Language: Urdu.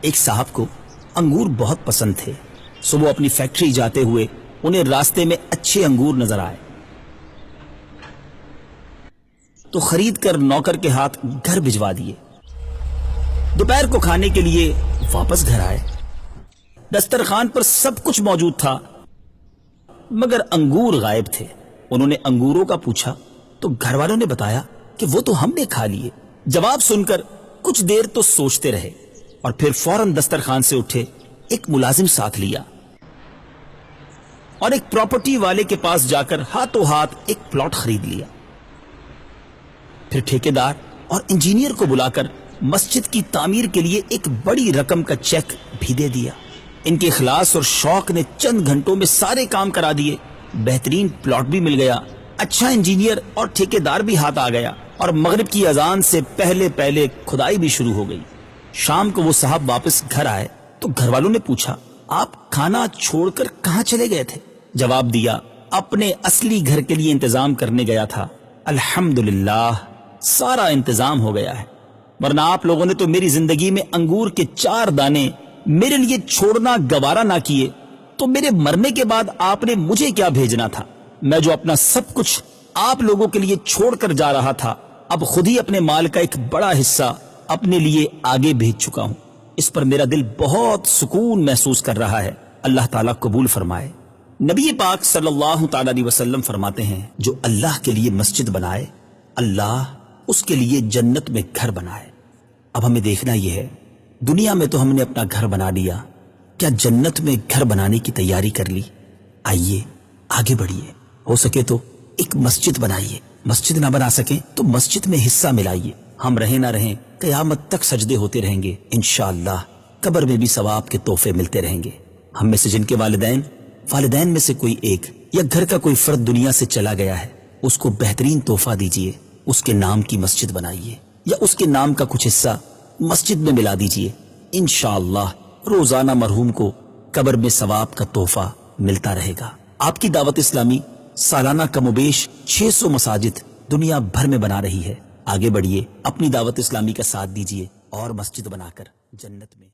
ایک صاحب کو انگور بہت پسند تھے، سو وہ اپنی فیکٹری جاتے ہوئے انہیں راستے میں اچھے انگور نظر آئے تو خرید کر نوکر کے ہاتھ گھر بھجوا دیے۔ دوپہر کو کھانے کے لیے واپس گھر آئے۔ دسترخوان پر سب کچھ موجود تھا مگر انگور غائب تھے۔ انہوں نے انگوروں کا پوچھا تو گھر والوں نے بتایا کہ وہ تو ہم نے کھا لیے۔ جواب سن کر کچھ دیر تو سوچتے رہے اور پھر فوراً دسترخوان سے اٹھے، ایک ملازم ساتھ لیا اور ایک پراپرٹی والے کے پاس جا کر ہاتھوں ہاتھ ایک پلاٹ خرید لیا۔ پھر ٹھیکیدار اور انجینئر کو بلا کر مسجد کی تعمیر کے لیے ایک بڑی رقم کا چیک بھی دے دیا۔ ان کے اخلاص اور شوق نے چند گھنٹوں میں سارے کام کرا دیے۔ بہترین پلاٹ بھی مل گیا، اچھا انجینئر اور ٹھیکیدار بھی ہاتھ آ گیا اور مغرب کی اذان سے پہلے پہلے کھدائی بھی شروع ہو گئی۔ شام کو وہ صاحب واپس گھر آئے تو گھر والوں نے پوچھا، آپ کھانا چھوڑ کر کہاں چلے گئے تھے؟ جواب دیا، اپنے اصلی گھر کے لیے انتظام کرنے گیا تھا۔ الحمدللہ سارا انتظام ہو گیا ہے، ورنہ آپ لوگوں نے تو میری زندگی میں انگور کے 4 دانے میرے لیے چھوڑنا گوارا نہ کیے تو میرے مرنے کے بعد آپ نے مجھے کیا بھیجنا تھا؟ میں جو اپنا سب کچھ آپ لوگوں کے لیے چھوڑ کر جا رہا تھا، اب خود ہی اپنے مال کا ایک بڑا حصہ اپنے لیے آگے بھیج چکا ہوں۔ اس پر میرا دل بہت سکون محسوس کر رہا ہے، اللہ تعالیٰ قبول فرمائے۔ نبی پاک صلی اللہ تعالی علیہ وسلم فرماتے ہیں، جو اللہ کے لیے مسجد بنائے، اللہ اس کے لیے جنت میں گھر بنائے۔ اب ہمیں دیکھنا یہ ہے، دنیا میں تو ہم نے اپنا گھر بنا لیا، کیا جنت میں گھر بنانے کی تیاری کر لی؟ آئیے آگے بڑھیے، ہو سکے تو ایک مسجد بنائیے، مسجد نہ بنا سکیں تو مسجد میں حصہ ملائیے۔ ہم رہیں نہ رہیں قیامت تک سجدے ہوتے رہیں گے انشاءاللہ، قبر میں بھی ثواب کے تحفے ملتے رہیں گے۔ ہم میں سے جن کے والدین میں سے کوئی ایک یا گھر کا کوئی فرد دنیا سے چلا گیا ہے، اس کو بہترین تحفہ دیجیے، اس کے نام کی مسجد بنائیے یا اس کے نام کا کچھ حصہ مسجد میں ملا دیجیے۔ انشاءاللہ روزانہ مرحوم کو قبر میں ثواب کا تحفہ ملتا رہے گا۔ آپ کی دعوت اسلامی سالانہ کم و بیش 600 مساجد دنیا بھر میں بنا رہی ہے۔ آگے بڑھیے، اپنی دعوت اسلامی کا ساتھ دیجیے اور مسجد بنا کر جنت میں